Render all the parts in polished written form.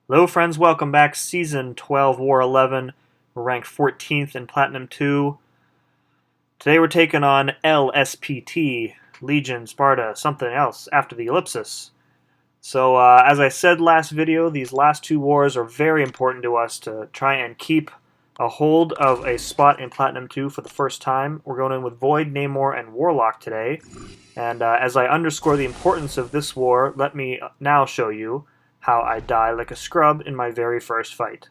Hello friends, welcome back. Season 12, War 11. We're ranked 14th in Platinum 2. Today we're taking on L-SPT, Legion, Sparta, something else, after the ellipsis. So as I said last video, these last two wars are very important to us to try and keep a hold of a spot in Platinum 2 for the first time. We're going in with Void, Namor, and Warlock today. And as I underscore the importance of this war, let me now show you how I die like a scrub in my very first fight.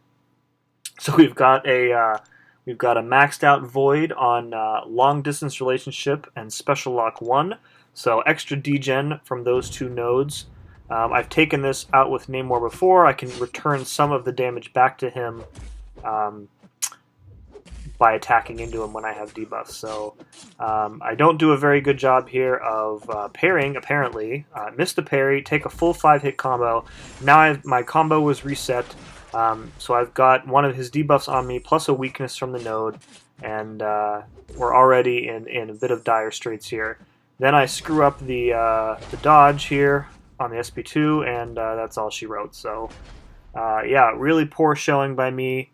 So we've got a maxed out Void on long distance relationship and special lock 1, so extra degen from those two nodes. I've taken this out with Namor before. I can return some of the damage back to him by attacking into him when I have debuffs. So I don't do a very good job here of parrying, apparently. Missed the parry, take a full 5-hit combo. Now my combo was reset, so I've got one of his debuffs on me, plus a weakness from the node, and we're already in a bit of dire straits here. Then I screw up the dodge here on the SP2, and that's all she wrote. So yeah, really poor showing by me.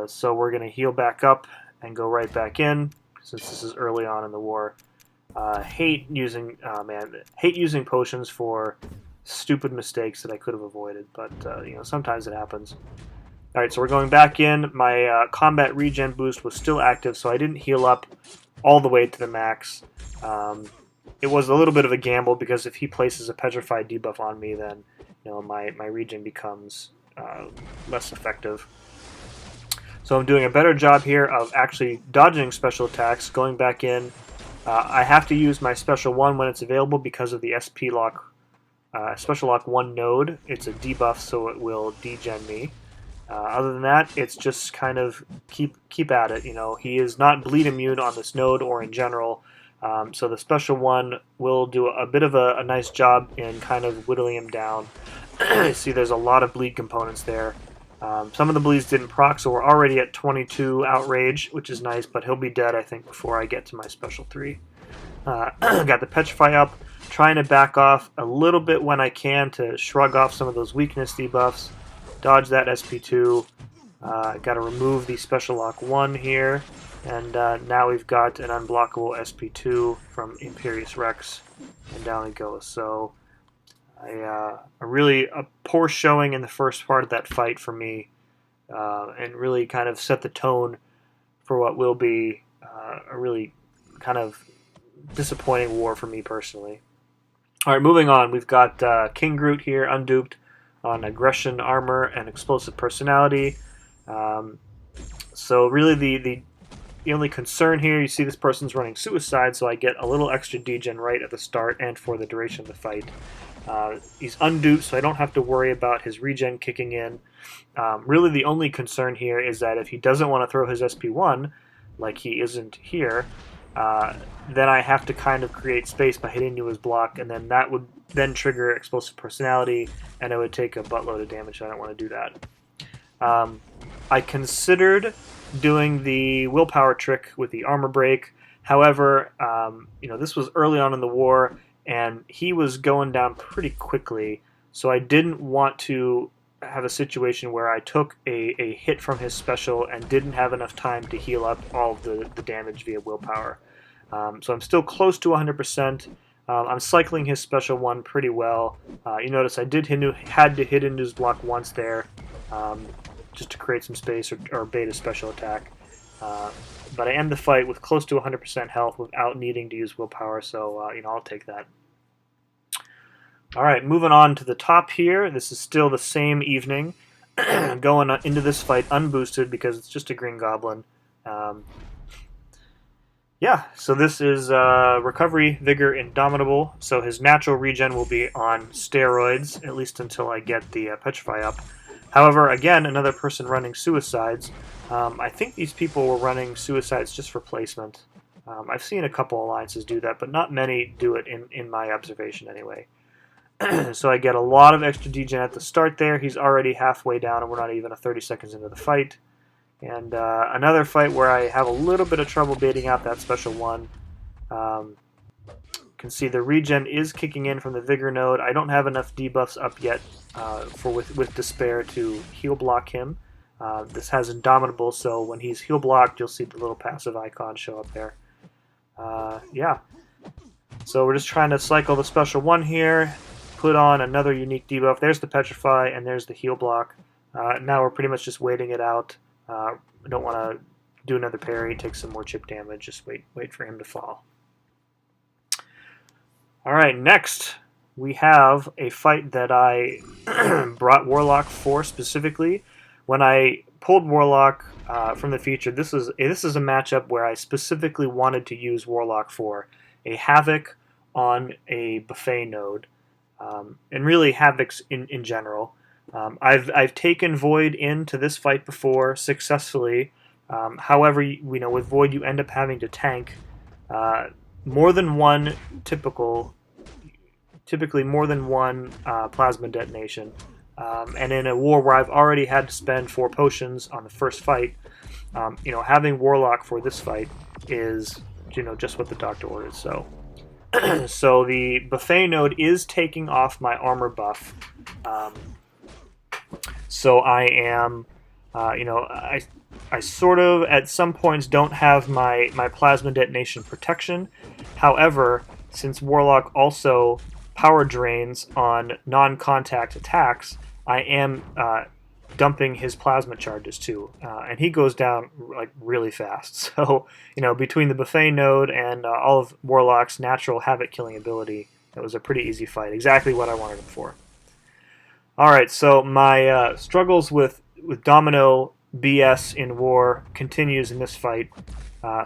So we're going to heal back up and go right back in, since this is early on in the war. Hate using potions for stupid mistakes that I could have avoided, but you know, sometimes it happens. Alright, so we're going back in. My combat regen boost was still active, so I didn't heal up all the way to the max. It was a little bit of a gamble, because if he places a petrified debuff on me, then you know, my regen becomes less effective. So I'm doing a better job here of actually dodging special attacks, going back in. I have to use my special 1 when it's available because of the SP lock, special lock 1 node. It's a debuff, so it will degen me. Other than that, it's just kind of keep at it. You know, he is not bleed immune on this node or in general, so the special 1 will do a bit of a nice job in kind of whittling him down. See, there's a lot of bleed components there. Some of the bleeds didn't proc, so we're already at 22 outrage, which is nice, but he'll be dead, I think, before I get to my special 3. Got the petrify up, trying to back off a little bit when I can to shrug off some of those weakness debuffs. Dodge that SP2. Got to remove the special lock 1 here, and now we've got an unblockable SP2 from Imperious Rex, and down it goes. So a really poor showing in the first part of that fight for me, and really kind of set the tone for what will be a really kind of disappointing war for me personally. Alright, moving on. We've got King Groot here, unduped on aggression, armor, and explosive personality. So really the only concern here, you see this person's running suicide, so I get a little extra degen right at the start and for the duration of the fight. He's unduped, so I don't have to worry about his regen kicking in. Really the only concern here is that if he doesn't want to throw his SP1, like he isn't here, then I have to kind of create space by hitting into his block, and then that would then trigger explosive personality, and it would take a buttload of damage. I don't want to do that. I considered doing the willpower trick with the armor break. However, you know, this was early on in the war, and he was going down pretty quickly, so I didn't want to have a situation where I took a hit from his special and didn't have enough time to heal up all of the damage via willpower. So I'm still close to 100%. I'm cycling his special 1 pretty well. You notice I had to hit into his block once there, just to create some space or bait a special attack. But I end the fight with close to 100% health without needing to use willpower, so you know, I'll take that. Alright, moving on to the top here. This is still the same evening. Going into this fight unboosted because it's just a green goblin. Yeah, so this is Recovery, Vigor, Indomitable, so his natural regen will be on steroids, at least until I get the Petrify up. However, again, another person running suicides. I think these people were running suicides just for placement. I've seen a couple alliances do that, but not many do it in my observation anyway. So I get a lot of extra degen at the start there. He's already halfway down, and we're not even 30 seconds into the fight. And another fight where I have a little bit of trouble baiting out that special 1. Got can see the regen is kicking in from the Vigor node. I don't have enough debuffs up yet with Despair to heal block him. This has Indomitable, so when he's heal blocked, you'll see the little passive icon show up there. Yeah. So we're just trying to cycle the special one here, put on another unique debuff. There's the Petrify, and there's the heal block. Now we're pretty much just waiting it out. I don't want to do another parry, take some more chip damage, just wait for him to fall. Alright, next we have a fight that I brought Warlock for specifically. When I pulled Warlock from the feature, this is a matchup where I specifically wanted to use Warlock for. A Havok on a buffet node, and really Havocs in general. I've taken Void into this fight before successfully. However, with Void you end up having to tank more than one typically more than one plasma detonation. And in a war where I've already had to spend 4 potions on the first fight, having Warlock for this fight is just what the doctor ordered. So so the buffet node is taking off my armor buff. So I am I sort of at some points don't have my plasma detonation protection. However, since Warlock also power drains on non-contact attacks, I am dumping his plasma charges too, and he goes down like really fast. So between the buffet node and all of Warlock's natural Havok killing ability, it was a pretty easy fight. Exactly what I wanted him for. All right, so my struggles with Domino BS in war continues in this fight.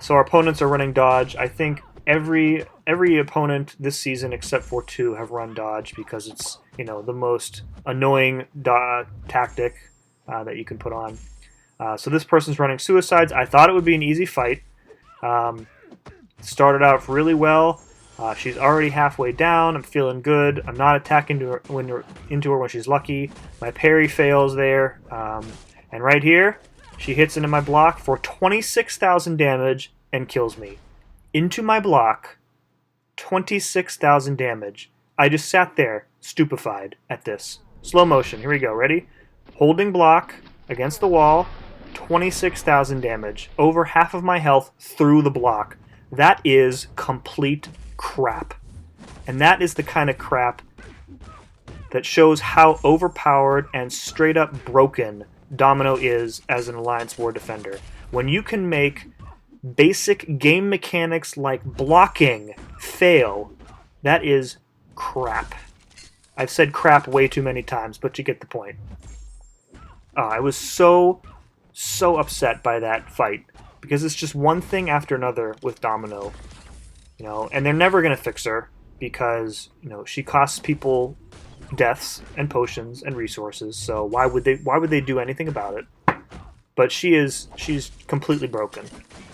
So our opponents are running dodge. I think every opponent this season except for 2 have run dodge because it's the most annoying tactic that you can put on. So this person's running suicides. I thought it would be an easy fight. Started out really well. She's already halfway down. I'm feeling good. I'm not attacking into her when she's lucky. My parry fails there. And right here, she hits into my block for 26,000 damage and kills me. Into my block, 26,000 damage. I just sat there, stupefied at this. Slow motion. Here we go. Ready? Holding block against the wall, 26,000 damage. Over half of my health through the block. That is complete crap. And that is the kind of crap that shows how overpowered and straight up broken Domino is as an Alliance War defender. When you can make basic game mechanics like blocking fail, that is crap. I've said crap way too many times, but you get the point. I was so upset by that fight because it's just one thing after another with Domino, and they're never going to fix her because she costs people deaths and potions and resources. So why would they do anything about it? But she's completely broken.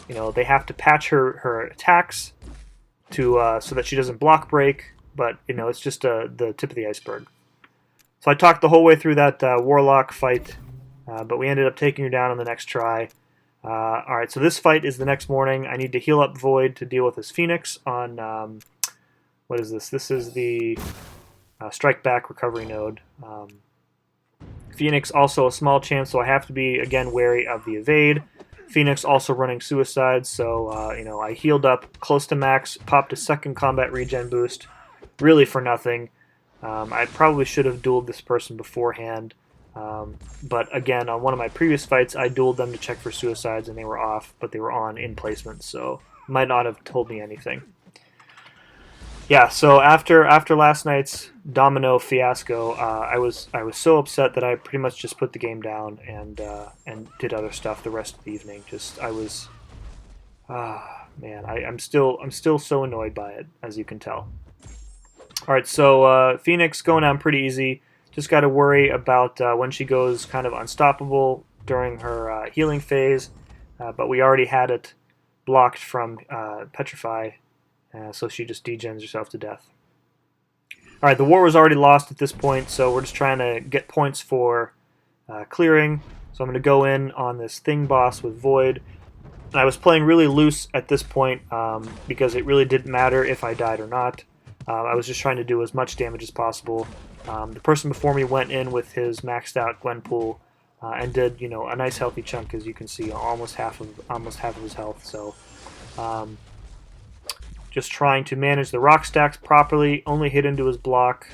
They have to patch her attacks to so that she doesn't block break, but it's just the tip of the iceberg. So I talked the whole way through that Warlock fight, but we ended up taking her down on the next try. Alright, so this fight is the next morning. I need to heal up Void to deal with his Phoenix on, what is this? This is the Strike Back Recovery node. Phoenix also a small chance, so I have to be, again, wary of the evade. Phoenix also running suicides, so I healed up close to max, popped a second combat regen boost, really for nothing. I probably should have dueled this person beforehand, but again, on one of my previous fights, I dueled them to check for suicides, and they were off, but they were on in placement, so might not have told me anything. Yeah, so after last night's Domino fiasco, I was so upset that I pretty much just put the game down and did other stuff the rest of the evening. I'm still so annoyed by it, as you can tell. All right, so Phoenix going down pretty easy. Just got to worry about when she goes kind of unstoppable during her healing phase, but we already had it blocked from Petrify. So she just degens herself to death. Alright, the war was already lost at this point, so we're just trying to get points for clearing. So I'm going to go in on this thing boss with Void. And I was playing really loose at this point because it really didn't matter if I died or not. I was just trying to do as much damage as possible. The person before me went in with his maxed out Gwenpool and did a nice healthy chunk, as you can see, almost half of his health. So just trying to manage the rock stacks properly, only hit into his block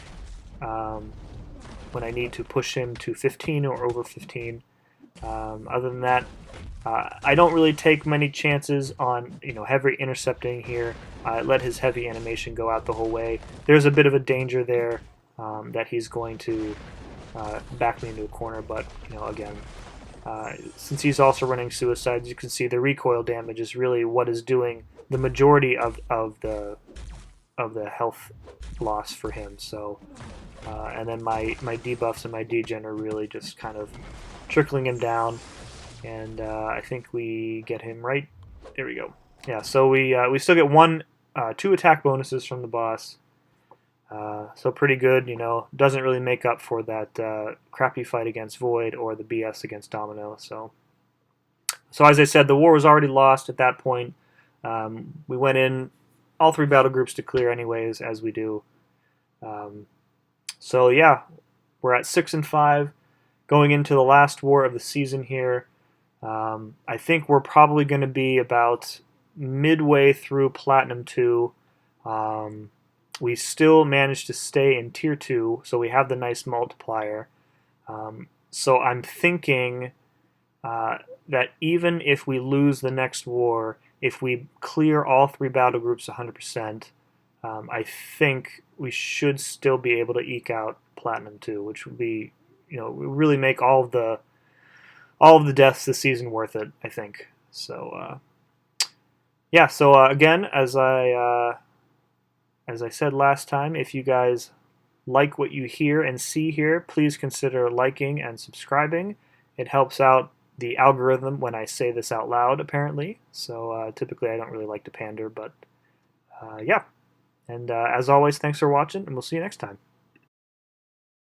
when I need to push him to 15 or over 15. Other than that, I don't really take many chances on heavy intercepting here. I let his heavy animation go out the whole way. There's a bit of a danger there that he's going to back me into a corner, but again, since he's also running suicides, you can see the recoil damage is really what is doing the majority of the health loss for him. So and then my debuffs and my degen are really just kind of trickling him down, and I think we get him right. There we go. Yeah, so we still get 2 attack bonuses from the boss. So pretty good, doesn't really make up for that crappy fight against Void or the BS against Domino. So as I said, the war was already lost at that point. We went in all 3 battle groups to clear anyways, as we do. So yeah, we're at 6-5, going into the last war of the season here. I think we're probably going to be about midway through Platinum 2. We still managed to stay in Tier 2, so we have the nice multiplier. So I'm thinking that even if we lose the next war, if we clear all 3 battle groups 100%, I think we should still be able to eke out Platinum 2, which would be, really make all of the deaths this season worth it, I think. So yeah, so again, as I said last time, if you guys like what you hear and see here, please consider liking and subscribing. It helps out the algorithm when I say this out loud, apparently. So typically I don't really like to pander, but yeah. And as always, thanks for watching, and we'll see you next time.